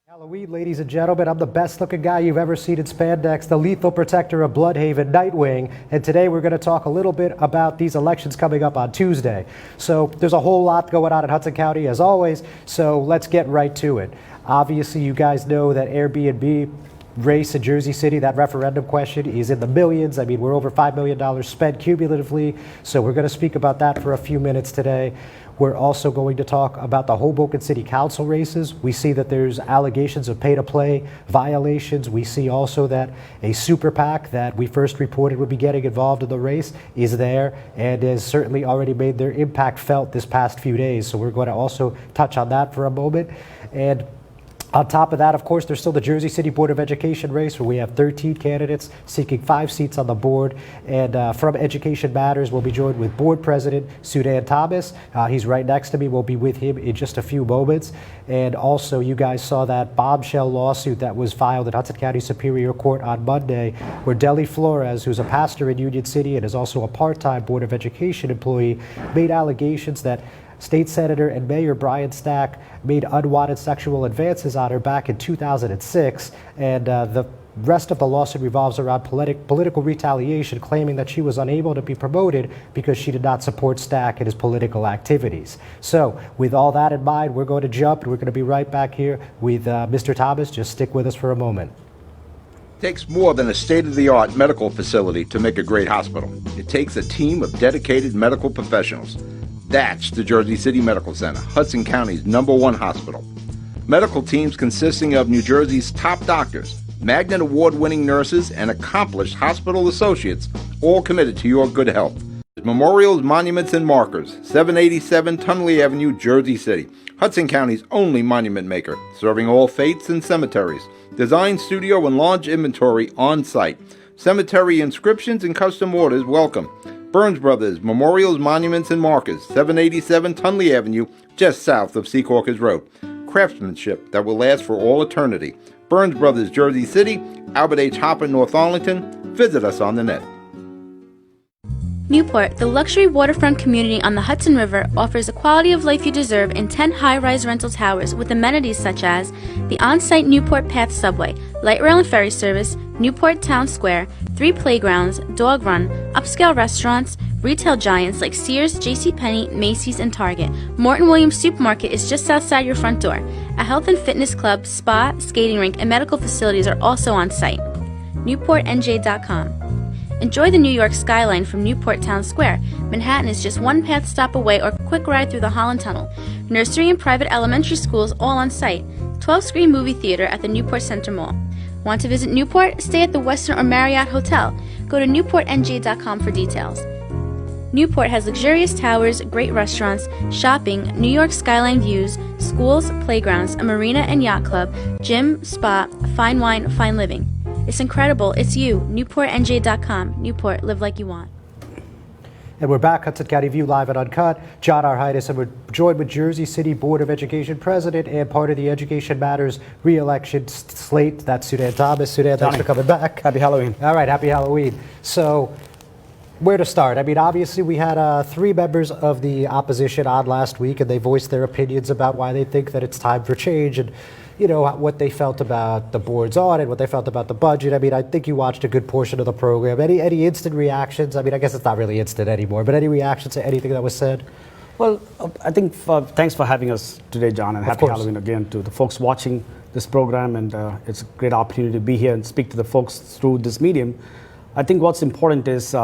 Halloween, ladies and gentlemen, I'm the best looking guy you've ever seen in spandex, the lethal protector of Bloodhaven, Nightwing, and today we're going to talk a little bit about these elections coming up on Tuesday. So there's a whole lot going on in Hudson County as always, so let's get right to it. Obviously, you guys know that Airbnb race in Jersey City, that referendum question is in the millions. I mean, we're over $5 million spent cumulatively, so we're going to speak about that for a few minutes today. We're also going to talk about the Hoboken City Council races. We see that there's allegations of pay-to-play violations. We see also that a super PAC that we first reported would be getting involved in the race is there and has certainly already made their impact felt this past few days. So we're going to also touch on that for a moment. And on top of that, of course, there's still the Jersey City Board of Education race where we have 13 candidates seeking 5 seats on the board. And from Education Matters, we'll be joined with Board President Sudhan Thomas. He's right next to me. We'll be with him in just a few moments. And also, you guys saw that bombshell lawsuit that was filed at Hudson County Superior Court on Monday, where Deli Flores, who's a pastor in Union City and is also a part-time Board of Education employee, made allegations that State Senator and Mayor Brian Stack made unwanted sexual advances on her back in 2006, and the rest of the lawsuit revolves around political retaliation, claiming that she was unable to be promoted because she did not support Stack in his political activities. So with all that in mind, we're going to jump, and we're going to be right back here with Mr. Thomas. Just stick with us for a moment. It takes more than a state-of-the-art medical facility to make a great hospital. It takes a team of dedicated medical professionals. That's the Jersey City Medical Center, Hudson County's #1 hospital. Medical teams consisting of New Jersey's top doctors, Magnet Award-winning nurses, and accomplished hospital associates, all committed to your good health. Memorials, monuments, and markers, 787 Tunley Avenue, Jersey City, Hudson County's only monument maker, serving all faiths and cemeteries. Design studio and large inventory on site. Cemetery inscriptions and custom orders welcome. Burns Brothers, Memorials, Monuments, and Markers, 787 Tunley Avenue, just south of Secaucus Road. Craftsmanship that will last for all eternity. Burns Brothers, Jersey City, Albert H. Hopper, North Arlington. Visit us on the net. Newport, the luxury waterfront community on the Hudson River, offers the quality of life you deserve in 10 high-rise rental towers with amenities such as the on-site Newport Path subway, light rail and ferry service, Newport Town Square, 3 playgrounds, dog run, upscale restaurants, retail giants like Sears, JCPenney, Macy's, and Target. Morton Williams Supermarket is just outside your front door. A health and fitness club, spa, skating rink, and medical facilities are also on site. NewportNJ.com. Enjoy the New York skyline from Newport Town Square. Manhattan is just 1 path stop away or a quick ride through the Holland Tunnel. Nursery and private elementary schools all on site. 12-screen movie theater at the Newport Center Mall. Want to visit Newport? Stay at the Westin or Marriott Hotel. Go to NewportNJ.com for details. Newport has luxurious towers, great restaurants, shopping, New York skyline views, schools, playgrounds, a marina and yacht club, gym, spa, fine wine, fine living. It's incredible. It's you. NewportNJ.com. Newport, live like you want. And we're back, Hudson County View live at Uncut. John Arhitis, and we're joined with Jersey City Board of Education President and part of the Education Matters re-election slate. That's Sudhan Thomas. Sudhan, thanks for coming back. Happy Halloween. All right, happy Halloween. So, where to start? I mean, obviously we had 3 members of the opposition on last week, and they voiced their opinions about why they think that it's time for change, and you know, what they felt about the board's audit, what they felt about the budget. I mean, I think you watched a good portion of the program. Any instant reactions? I mean, I guess it's not really instant anymore, but any reactions to anything that was said? Well, I think thanks for having us today, John, and happy Halloween again to the folks watching this program. And it's a great opportunity to be here and speak to the folks through this medium. I think what's important is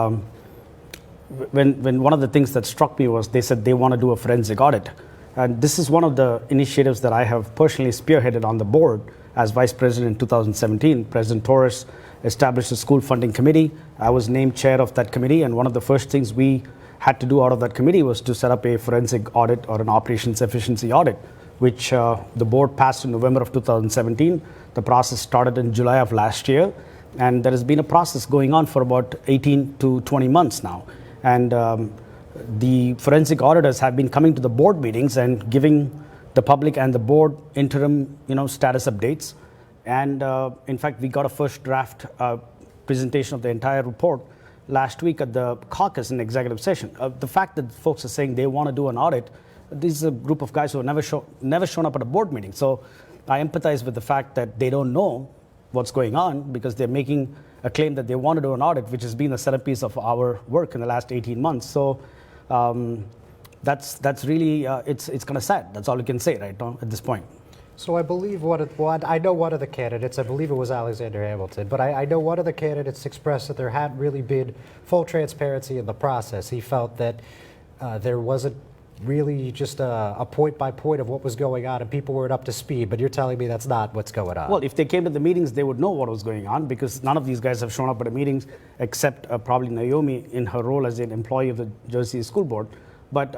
when one of the things that struck me was they said they want to do a forensic audit. And this is one of the initiatives that I have personally spearheaded on the board as vice president in 2017. President Torres established a school funding committee. I was named chair of that committee, and one of the first things we had to do out of that committee was to set up a forensic audit or an operations efficiency audit, which the board passed in November of 2017. The process started in July of last year. And there has been a process going on for about 18 to 20 months now. And the forensic auditors have been coming to the board meetings and giving the public and the board interim, status updates. And in fact, we got a first draft presentation of the entire report last week at the caucus in executive session. The fact that folks are saying they want to do an audit, this is a group of guys who have never shown up at a board meeting. So I empathize with the fact that they don't know what's going on because they're making a claim that they want to do an audit, which has been the centerpiece of our work in the last 18 months. So that's really, it's kind of sad. That's all you can say right now at this point. So I believe I know one of the candidates, I believe it was Alexander Hamilton, but I know one of the candidates expressed that there hadn't really been full transparency in the process. He felt that there wasn't really just a point by point of what was going on and people weren't up to speed, but you're telling me that's not what's going on. Well, if they came to the meetings, they would know what was going on because none of these guys have shown up at the meetings except probably Naomi in her role as an employee of the Jersey School Board. But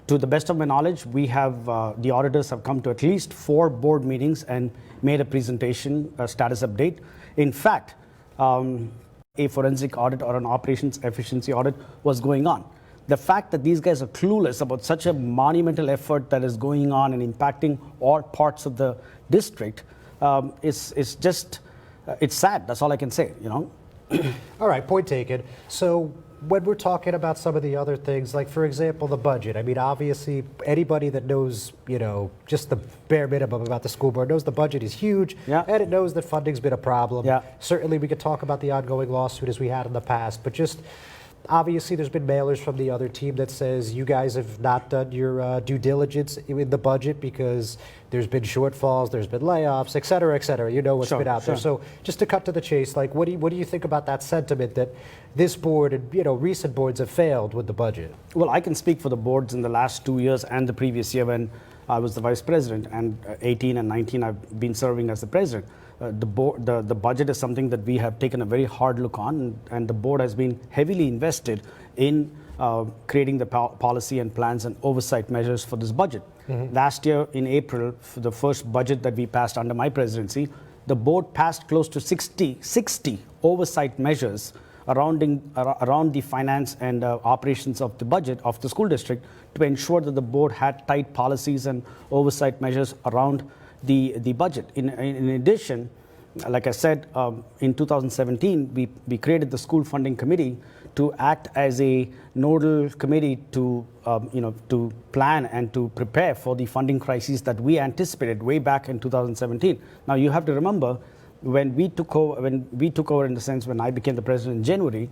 to the best of my knowledge, we have, the auditors have come to at least 4 board meetings and made a presentation, a status update. In fact, a forensic audit or an operations efficiency audit was going on. The fact that these guys are clueless about such a monumental effort that is going on and impacting all parts of the district is just, it's sad. That's all I can say, All right, point taken. So when we're talking about some of the other things, like for example, the budget, I mean, obviously anybody that knows, just the bare minimum about the school board knows the budget is huge, Yeah. and it knows that funding's been a problem. Yeah. Certainly we could talk about the ongoing lawsuit as we had in the past, but just obviously there's been mailers from the other team that says you guys have not done your due diligence in the budget because there's been shortfalls, there's been layoffs, et cetera, et cetera. You know what's been out there. So just to cut to the chase, like what do you think about that sentiment that this board and recent boards have failed with the budget? Well, I can speak for the boards in the last 2 years and the previous year when I was the vice president, and 18 and 19 I've been serving as the president. The budget is something that we have taken a very hard look on, and the board has been heavily invested in creating the policy and plans and oversight measures for this budget. Mm-hmm. Last year in April, for the first budget that we passed under my presidency, the board passed close to 60 oversight measures around the finance and operations of the budget of the school district to ensure that the board had tight policies and oversight measures around the budget. In addition, like I said, in 2017, we created the school funding committee to act as a nodal committee to plan and to prepare for the funding crises that we anticipated way back in 2017. Now you have to remember, when we took over in the sense when I became the president in January,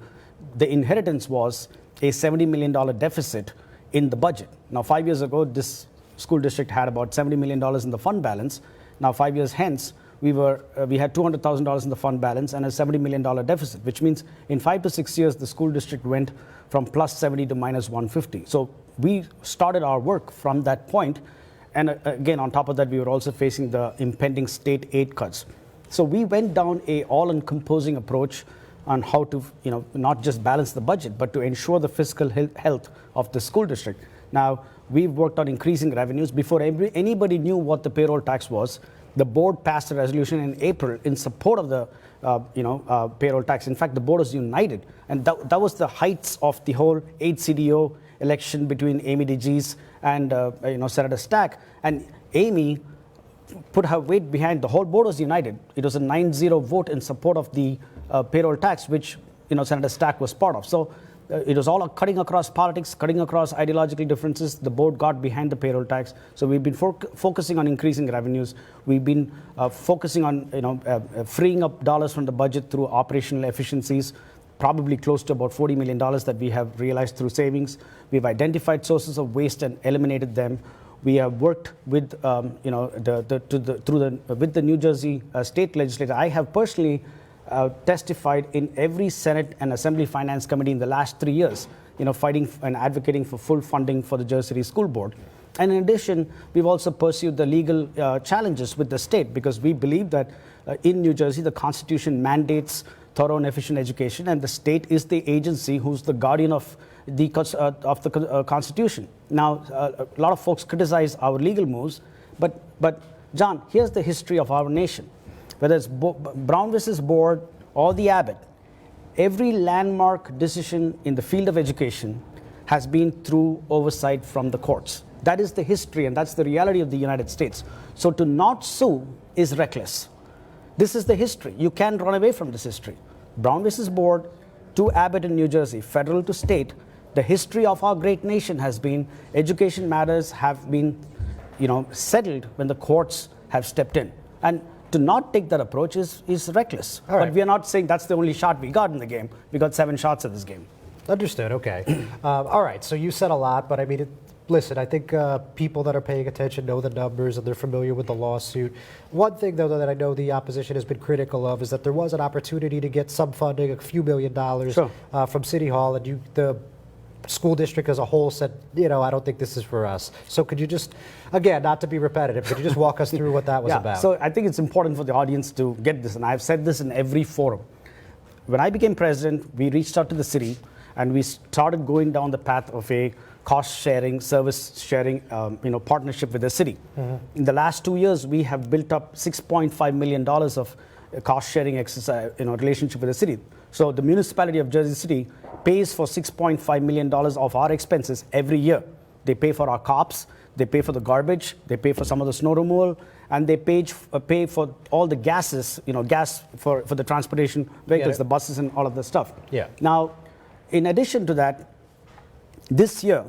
the inheritance was a $70 million deficit in the budget. Now 5 years ago, this school district had about $70 million in the fund balance. Now 5 years hence, we had $200,000 in the fund balance and a $70 million deficit, which means in 5 to 6 years, the school district went from plus 70 to minus 150. So we started our work from that point. And again, on top of that, we were also facing the impending state aid cuts. So we went down a all-encompassing approach on how to, not just balance the budget, but to ensure the fiscal health of the school district. Now, we've worked on increasing revenues. Before anybody knew what the payroll tax was, the board passed a resolution in April in support of the payroll tax. In fact, the board was united. And that was the heights of the whole HCDO election between Amy DeGise and Senator Stack. And Amy put her weight behind. The whole board was united. It was a 9-0 vote in support of the payroll tax, which Senator Stack was part of. So it was all cutting across politics, cutting across ideological differences. The board got behind the payroll tax. So we've been focusing on increasing revenues. We've been focusing on freeing up dollars from the budget through operational efficiencies, probably close to about $40 million that we have realized through savings. We've identified sources of waste and eliminated them. We have worked with with the New Jersey state legislature. I have personally testified in every Senate and Assembly Finance Committee in the last 3 years, fighting and advocating for full funding for the Jersey City School Board. And in addition, we've also pursued the legal challenges with the state because we believe that in New Jersey, the Constitution mandates thorough and efficient education, and the state is the agency who's the guardian of the Constitution. Now, a lot of folks criticize our legal moves, but John, here's the history of our nation. whether it's Brown versus Board or the Abbott, every landmark decision in the field of education has been through oversight from the courts. That is the history, and that's the reality of the United States. So to not sue is reckless. This is the history. You can't run away from this history. Brown versus Board to Abbott in New Jersey, federal to state, the history of our great nation has been education matters have been, settled when the courts have stepped in. And to not take that approach is reckless. All right. But we are not saying that's the only shot we got in the game. We got 7 shots at this game. Understood. Okay. All right. So you said a lot, but I mean, listen, I think people that are paying attention know the numbers and they're familiar with the lawsuit. One thing, though, that I know the opposition has been critical of is that there was an opportunity to get some funding, a few $1 million Sure. From City Hall, and the school district as a whole said, I don't think this is for us. So could you just, again, not to be repetitive, could you just walk us through what that was about? So I think it's important for the audience to get this, and I've said this in every forum. When I became president, we reached out to the city, and we started going down the path of a cost-sharing, service-sharing, partnership with the city. Mm-hmm. In the last 2 years, we have built up $6.5 million of cost-sharing exercise, relationship with the city. So the municipality of Jersey City pays for $6.5 million of our expenses every year. They pay for our cops, they pay for the garbage, they pay for some of the snow removal, and they pay for all the gases, gas for the transportation vehicles, the buses and all of the stuff. Yeah. Now, in addition to that, this year,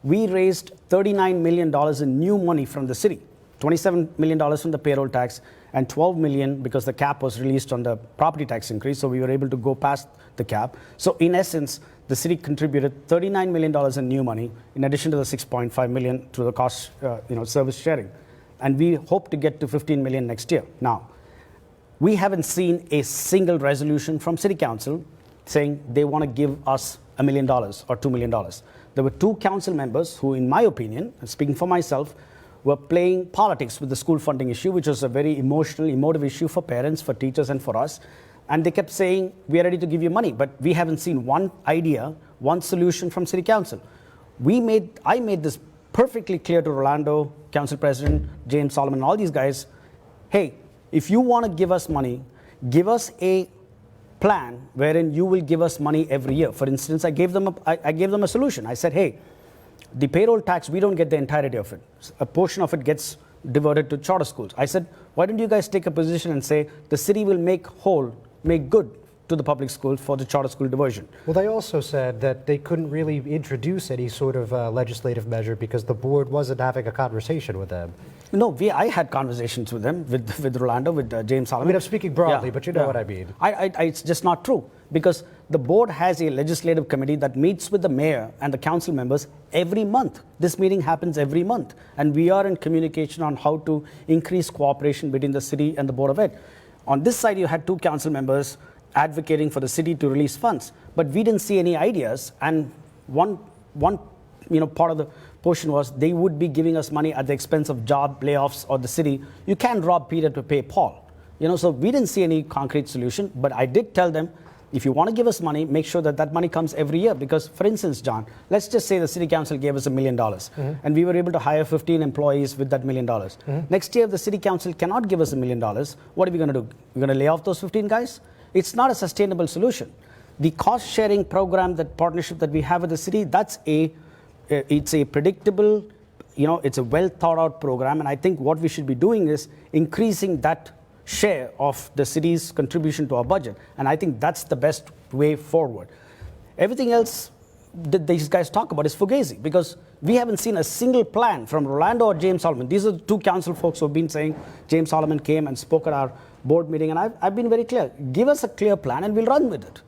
we raised $39 million in new money from the city, $27 million from the payroll tax, and $12 million because the cap was released on the property tax increase, so we were able to go past the cap. So in essence, the city contributed $39 million in new money, in addition to the $6.5 million through the cost, service sharing. And we hope to get to $15 million next year. Now, we haven't seen a single resolution from City Council saying they want to give us $1 million or $2 million. There were 2 council members who, in my opinion, and speaking for myself, were playing politics with the school funding issue, which was a very emotive issue for parents, for teachers, and for us. And they kept saying, we are ready to give you money, but we haven't seen one idea, one solution from City Council. I made this perfectly clear to Rolando, Council President, James Solomon, all these guys. Hey, if you want to give us money, give us a plan wherein you will give us money every year. For instance, I gave them a solution. I said, hey, the payroll tax, we don't get the entirety of it. A portion of it gets diverted to charter schools. I said, why don't you guys take a position and say the city will make good to the public schools for the charter school diversion. Well, they also said that they couldn't really introduce any sort of legislative measure because the board wasn't having a conversation with them. No, I had conversations with them, with Rolando, with James Solomon. I mean, I'm speaking broadly, but you know what I mean. It's just not true, because the board has a legislative committee that meets with the mayor and the council members every month. This meeting happens every month, and we are in communication on how to increase cooperation between the city and the Board of Ed. On this side, you had 2 council members advocating for the city to release funds, but we didn't see any ideas. And one part of the portion was they would be giving us money at the expense of job layoffs or the city. You can't rob Peter to pay Paul. So we didn't see any concrete solution. But I did tell them, if you want to give us money, make sure that money comes every year. Because, for instance, John, let's just say the city council gave us $1 million, and we were able to hire 15 employees with that $1 million. Next year, if the city council cannot give us $1 million, what are we going to do? We're going to lay off those 15 guys? It's not a sustainable solution. The cost-sharing program, that partnership that we have with the city, it's a predictable, it's a well-thought-out program. And I think what we should be doing is increasing that share of the city's contribution to our budget. And I think that's the best way forward. Everything else that these guys talk about is fugazi, because we haven't seen a single plan from Rolando or James Solomon. These are the 2 council folks who have been saying. James Solomon came and spoke at our board meeting, and I've been very clear. Give us a clear plan and we'll run with it.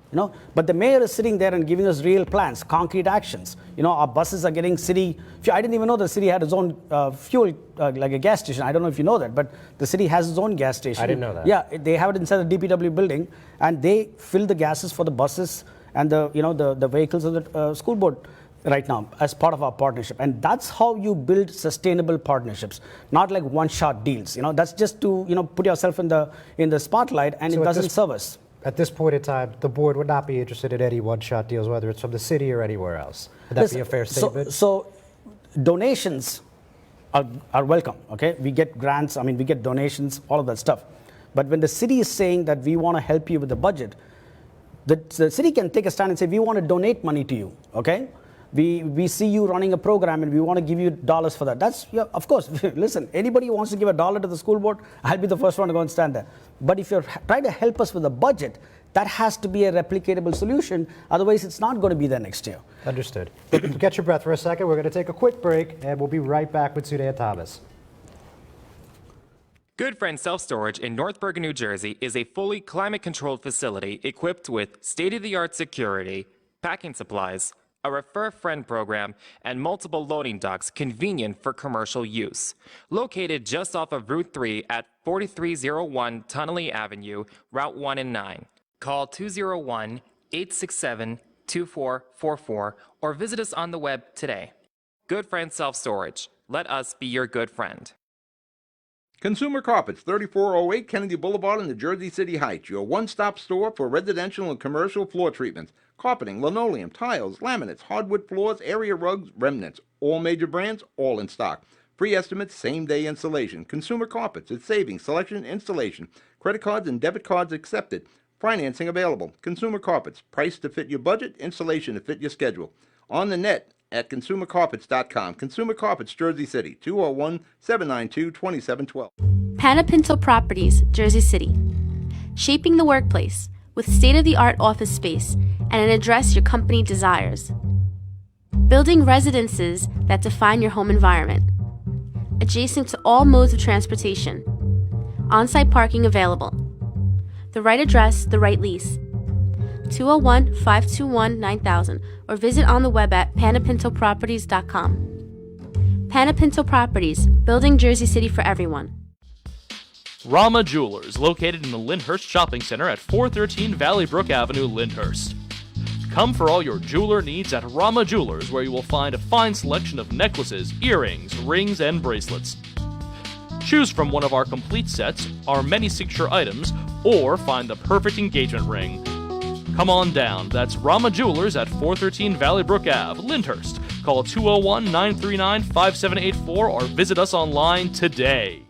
But the mayor is sitting there and giving us real plans, concrete actions. Our buses are getting city. I didn't even know the city had its own fuel, like a gas station. I don't know if you know that, but the city has its own gas station. I didn't know that. Yeah, they have it inside the DPW building, and they fill the gases for the buses and the vehicles of the school board right now as part of our partnership. And that's how you build sustainable partnerships, not like one-shot deals. That's just to put yourself in the spotlight, and so it doesn't serve us. At this point in time, the board would not be interested in any one-shot deals, whether it's from the city or anywhere else. Would that be a fair statement? So donations are welcome, okay? We get grants, we get donations, all of that stuff. But when the city is saying that we want to help you with the budget, the city can take a stand and say, we want to donate money to you, okay? We see you running a program and we want to give you dollars for that. That's, yeah, of course, listen, anybody who wants to give $1 to the school board, I'll be the first one to go and stand there. But if you're trying to help us with the budget, that has to be a replicatable solution. Otherwise, it's not going to be there next year. Understood. Get your breath for a second. We're going to take a quick break, and we'll be right back with Sudhan Thomas. Good Friend Self Storage in North Bergen, New Jersey is a fully climate-controlled facility equipped with state-of-the-art security, packing supplies, a Refer a Friend program, and multiple loading docks convenient for commercial use. Located just off of Route 3 at 4301 Tunnelly Avenue, Route 1 and 9. Call 201-867-2444 or visit us on the web today. Good Friend Self Storage. Let us be your good friend. Consumer Carpets, 3408 Kennedy Boulevard in the Jersey City Heights, your one-stop store for residential and commercial floor treatments, carpeting, linoleum, tiles, laminates, hardwood floors, area rugs, remnants, all major brands, all in stock. Free estimates, same-day installation. Consumer Carpets, it's savings, selection, installation. Credit cards and debit cards accepted. Financing available. Consumer Carpets, price to fit your budget, installation to fit your schedule. On the net at consumercarpets.com. Consumer Carpets, Jersey City, 201-792-2712. Panapinto Properties, Jersey City. Shaping the workplace with state-of-the-art office space and an address your company desires. Building residences that define your home environment. Adjacent to all modes of transportation. On-site parking available. The right address, the right lease. 201-521-9000 or visit on the web at panapintoproperties.com. Panapinto Properties, building Jersey City for everyone. Rama Jewelers, located in the Lyndhurst Shopping Center at 413 Valley Brook Avenue, Lyndhurst. Come for all your jeweler needs at Rama Jewelers, where you will find a fine selection of necklaces, earrings, rings, and bracelets. Choose from one of our complete sets, our many signature items, or find the perfect engagement ring. Come on down. That's Rama Jewelers at 413 Valley Brook Ave, Lyndhurst. Call 201-939-5784 or visit us online today.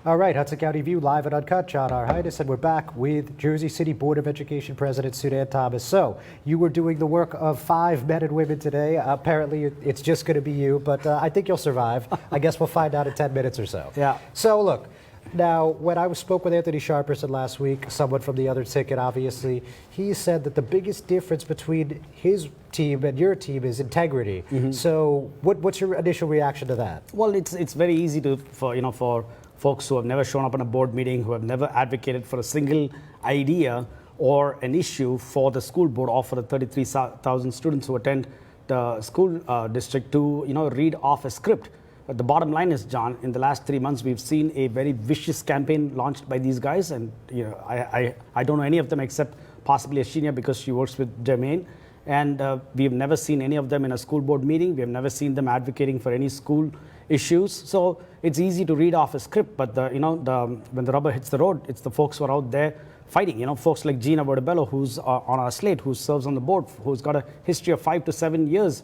All right, Hudson County View live at Uncut. John R. Heides, and we're back with Jersey City Board of Education President Sudhan Thomas. So you were doing the work of 5 men and women today. Apparently, it's just going to be you, but I think you'll survive. I guess we'll find out in 10 minutes or so. Yeah. So look, now when I spoke with Anthony Sharperson last week, someone from the other ticket, obviously, he said that the biggest difference between his team and your team is integrity. So what's your initial reaction to that? Well, it's very easy for folks who have never shown up in a board meeting, who have never advocated for a single idea or an issue for the school board or for the 33,000 students who attend the school district to read off a script. But the bottom line is, John, in the last 3 months, we've seen a very vicious campaign launched by these guys, and I don't know any of them except possibly Ashinia because she works with Jermaine. And we've never seen any of them in a school board meeting. We have never seen them advocating for any school issues. So it's easy to read off a script, but when the rubber hits the road, it's the folks who are out there fighting. Folks like Gina Verdabello, who's on our slate, who serves on the board, who's got a history of 5 to 7 years,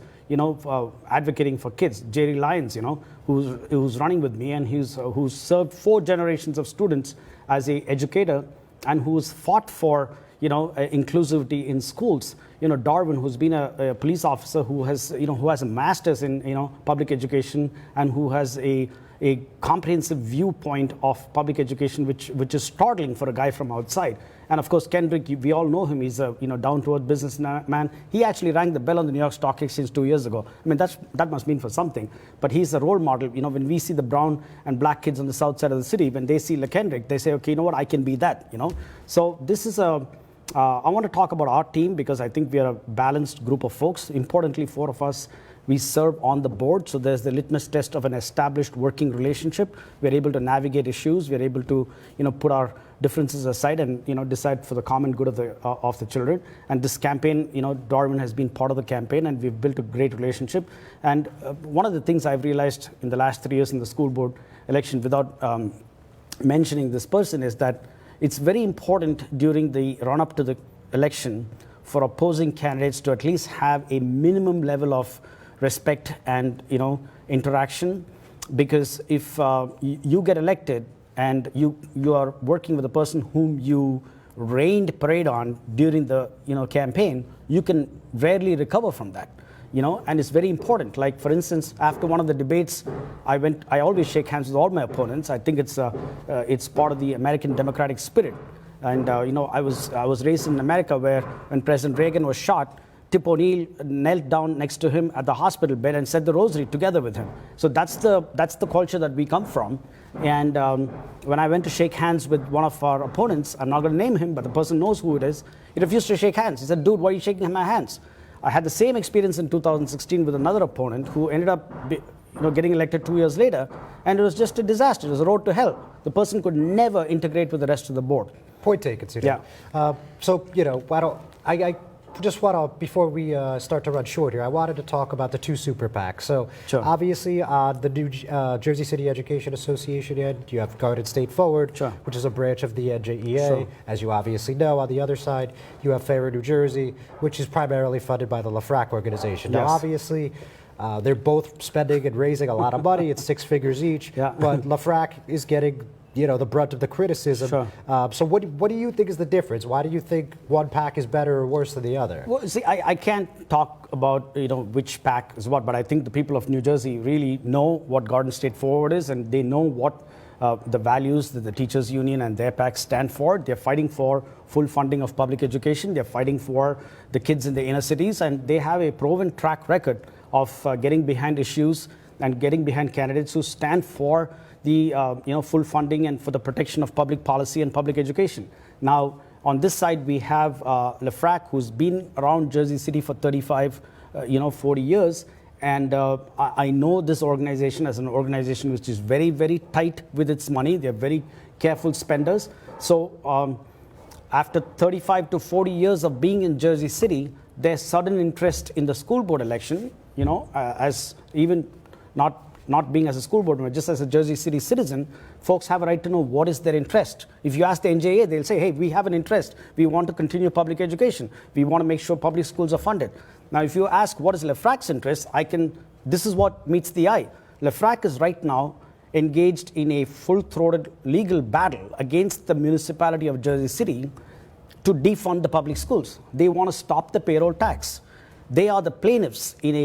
advocating for kids. Jerry Lyons, who's running with me, and who's served 4 generations of students as a educator, and who's fought for inclusivity in schools. Darwin, who's been a police officer, who has a master's in public education, and who has a comprehensive viewpoint of public education, which is startling for a guy from outside. And of course, Kendrick, we all know him. He's a down-to-earth businessman. He actually rang the bell on the New York Stock Exchange 2 years ago. I mean, that must mean for something. But he's a role model. When we see the brown and black kids on the south side of the city, when they see LeKendrick, they say, okay, you know what, I can be that. So this is I want to talk about our team because I think we are a balanced group of folks. Importantly, 4 of us, we serve on the board. So there's the litmus test of an established working relationship. We're able to navigate issues. We're able to, put our differences aside and, decide for the common good of the children. And this campaign, Darwin has been part of the campaign, and we've built a great relationship. And one of the things I've realized in the last 3 years in the school board election, without mentioning this person, is that it's very important during the run-up to the election for opposing candidates to at least have a minimum level of respect and interaction, because if you get elected and you are working with a person whom you rained parade on during the campaign, you can rarely recover from that. And it's very important. Like, for instance, after one of the debates, I always shake hands with all my opponents. I think it's part of the American democratic spirit. And I was raised in America, where when President Reagan was shot, Tip O'Neill knelt down next to him at the hospital bed and said the rosary together with him. So that's the culture that we come from. And when I went to shake hands with one of our opponents, I'm not going to name him, but the person knows who it is, he refused to shake hands. He said, "Dude, why are you shaking my hands?" I had the same experience in 2016 with another opponent who ended up getting elected 2 years later, and it was just a disaster. It was a road to hell. The person could never integrate with the rest of the board. Point taken, Sudhan. Yeah. So, I just want to, before we start to run short here, I wanted to talk about the two super PACs. So, Sure. obviously, the new Jersey City Education Association end, you have Garden State Forward, Sure. which is a branch of the NJEA. Sure. As you obviously know, on the other side, you have Fairer New Jersey, which is primarily funded by the LaFrac organization. Now, Yes. obviously, they're both spending and raising a lot of money. It's 6 figures each. Yeah. But LaFrac is getting the brunt of the criticism. Sure. So what do you think is the difference? Why do you think one PAC is better or worse than the other? Well, see, I can't talk about which PAC is what, but I think the people of New Jersey really know what Garden State Forward is, and they know what the values that the teachers union and their PAC stand for. They're fighting for full funding of public education. They're fighting for the kids in the inner cities, and they have a proven track record of getting behind issues and getting behind candidates who stand for the full funding and for the protection of public policy and public education. Now, on this side, we have LaFrac, who's been around Jersey City for 35, 40 years. And I know this organization as an organization which is very, very tight with its money. They're very careful spenders. So after 35 to 40 years of being in Jersey City, their sudden interest in the school board election, as even not being as a school board member, just as a Jersey City citizen, folks have a right to know what is their interest. If you ask the NJA, they'll say, hey, we have an interest. We want to continue public education. We want to make sure public schools are funded. Now, if you ask what is LaFrac's interest, this is what meets the eye. LaFrac is right now engaged in a full-throated legal battle against the municipality of Jersey City to defund the public schools. They want to stop the payroll tax. They are the plaintiffs in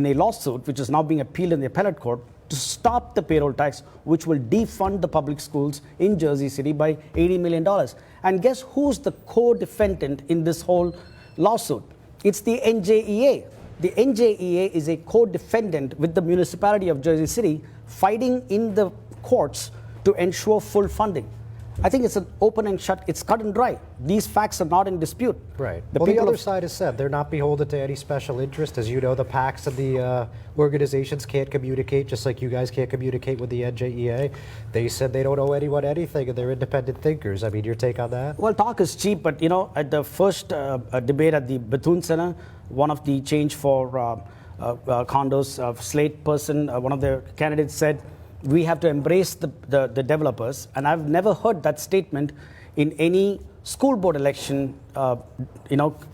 a lawsuit which is now being appealed in the appellate court to stop the payroll tax, which will defund the public schools in Jersey City by $80 million. And guess who's the co-defendant in this whole lawsuit? It's the NJEA. The NJEA is a co-defendant with the municipality of Jersey City, fighting in the courts to ensure full funding. I think it's an open and shut, it's cut and dry. These facts are not in dispute. Right. The other side has said they're not beholden to any special interest. As you know, the PACs and the organizations can't communicate, just like you guys can't communicate with the NJEA. They said they don't owe anyone anything, and they're independent thinkers. I mean, your take on that? Well, talk is cheap, but at the first debate at the Bethune Center, one of the change for condos slate person, one of the candidates said, we have to embrace the developers. And I've never heard that statement in any school board election,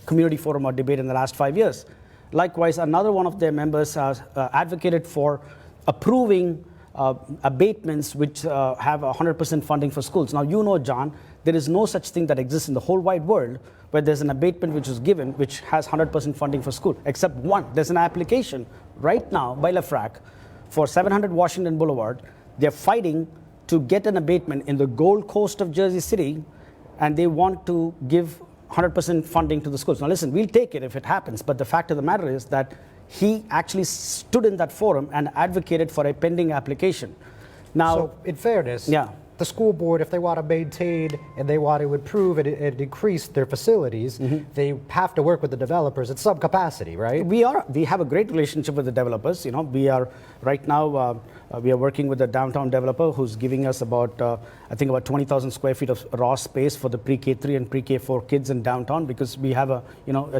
community forum or debate in the last 5 years. Likewise, another one of their members advocated for approving abatements which have 100% funding for schools. Now, John, there is no such thing that exists in the whole wide world where there's an abatement which is given which has 100% funding for school, except one. There's an application right now by LaFrac for 700 Washington Boulevard. They're fighting to get an abatement in the Gold Coast of Jersey City, and they want to give 100% funding to the schools. Now listen, we'll take it if it happens, but the fact of the matter is that he actually stood in that forum and advocated for a pending application. Now, so in fairness, the school board, if they want to maintain and they want to improve and increase their facilities, they have to work with the developers in some capacity, right? We have a great relationship with the developers. We are right now we are working with a downtown developer who's giving us about I think about 20,000 square feet of raw space for the pre-K3 and pre-K4 kids in downtown, because we have a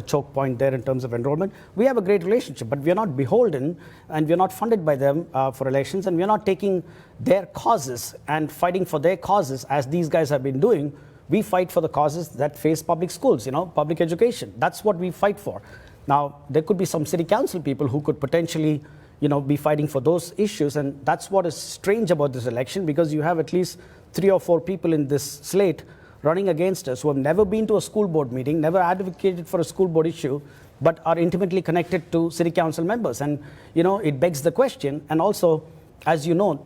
choke point there in terms of enrollment. We have a great relationship, but we are not beholden, and we are not funded by them for elections, and we are not taking their causes and fighting for their causes as these guys have been doing. We fight for the causes that face public schools, public education. That's what we fight for. Now, there could be some city council people who could potentially be fighting for those issues. And that's what is strange about this election, because you have at least 3 or 4 people in this slate running against us who have never been to a school board meeting, never advocated for a school board issue, but are intimately connected to city council members. And, it begs the question. And also, as you know,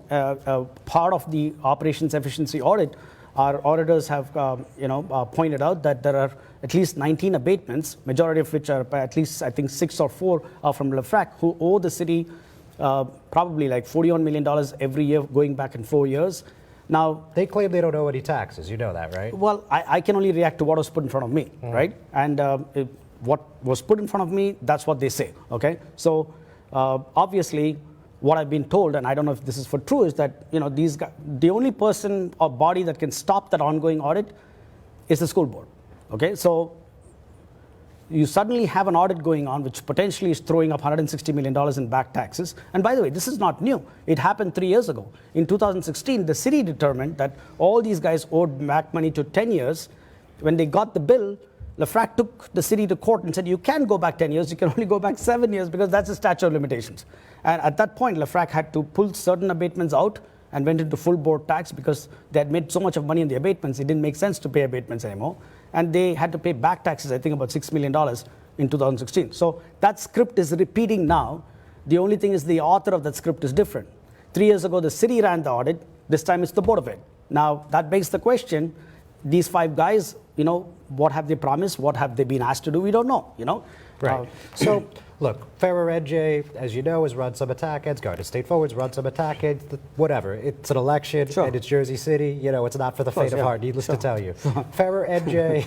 part of the operations efficiency audit, our auditors have, pointed out that there are at least 19 abatements, majority of which are at least, I think, 6 or 4 are from LeFrak, who owe the city probably like $41 million every year going back in 4 years. Now, They claim they don't owe any taxes. You know that, right? well, I can only react to what was put in front of me, right? And what was put in front of me, that's what they say, okay? So obviously, what I've been told, and I don't know if this is for true, is that these guys, the only person or body that can stop that ongoing audit is the school board, okay? So you suddenly have an audit going on which potentially is throwing up $160 million in back taxes. And by the way, this is not new. It happened 3 years ago. In 2016, the city determined that all these guys owed back money to 10 years. When they got the bill, LeFrak took the city to court and said, you can't go back 10 years, you can only go back 7 years because that's the statute of limitations. And at that point, LeFrak had to pull certain abatements out and went into full board tax because they had made so much of money in the abatements, it didn't make sense to pay abatements anymore. And they had to pay back taxes, I think about $6 million in 2016. So that script is repeating now. The only thing is the author of that script is different. 3 years ago, the city ran the audit. This time it's the Board of Ed. Now, that begs the question, these 5 guys, what have they promised? What have they been asked to do? We don't know, Right. So, look, Farrer NJ, as you know, has run some attack ads. Garden State Forward's run some attack ads. Whatever. It's an election, Sure. and it's Jersey City. It's not for the faint of heart, needless to tell you. Farrer NJ,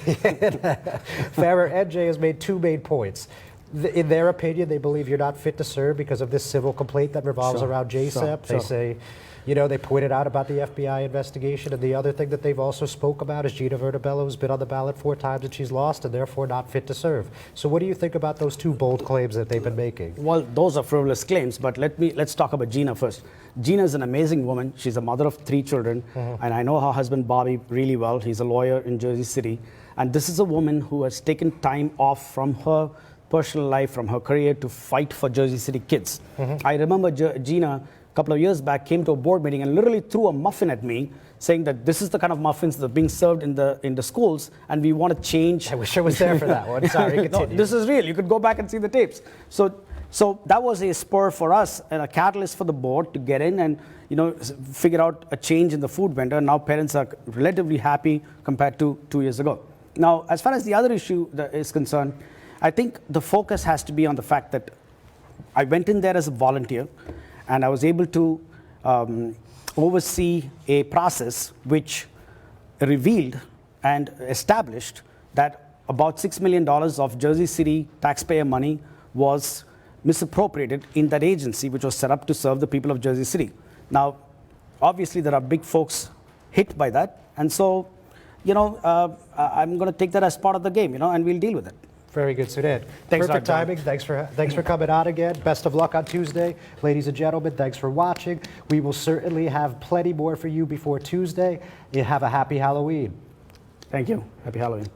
Farrer NJ has made 2 main points. In their opinion, they believe you're not fit to serve because of this civil complaint that revolves Sure. around JSEP. Sure. They say, they pointed out about the FBI investigation, and the other thing that they've also spoke about is Gina Vertibello has been on the ballot 4 times and she's lost and therefore not fit to serve. So what do you think about those 2 bold claims that they've been making? Well, those are frivolous claims, but let's talk about Gina first. Gina is an amazing woman. She's a mother of 3 children, and I know her husband Bobby really well. He's a lawyer in Jersey City, and this is a woman who has taken time off from her personal life, from her career, to fight for Jersey City kids. I remember Gina a couple of years back came to a board meeting and literally threw a muffin at me, saying that this is the kind of muffins that are being served in the schools, and we want to change. I wish I was there for that one. Sorry, No, continue. this is real. You could go back and see the tapes. So that was a spur for us and a catalyst for the board to get in and figure out a change in the food vendor. Now parents are relatively happy compared to 2 years ago. Now, as far as the other issue that is concerned, I think the focus has to be on the fact that I went in there as a volunteer, and I was able to oversee a process which revealed and established that about $6 million of Jersey City taxpayer money was misappropriated in that agency, which was set up to serve the people of Jersey City. Now, obviously, there are big folks hit by that, and so, I'm going to take that as part of the game, and we'll deal with it. Very good, Sudhan. Thanks, Perfect Dr. timing. Thanks for coming on again. Best of luck on Tuesday. Ladies and gentlemen, thanks for watching. We will certainly have plenty more for you before Tuesday. You have a happy Halloween. Thank you. Happy Halloween.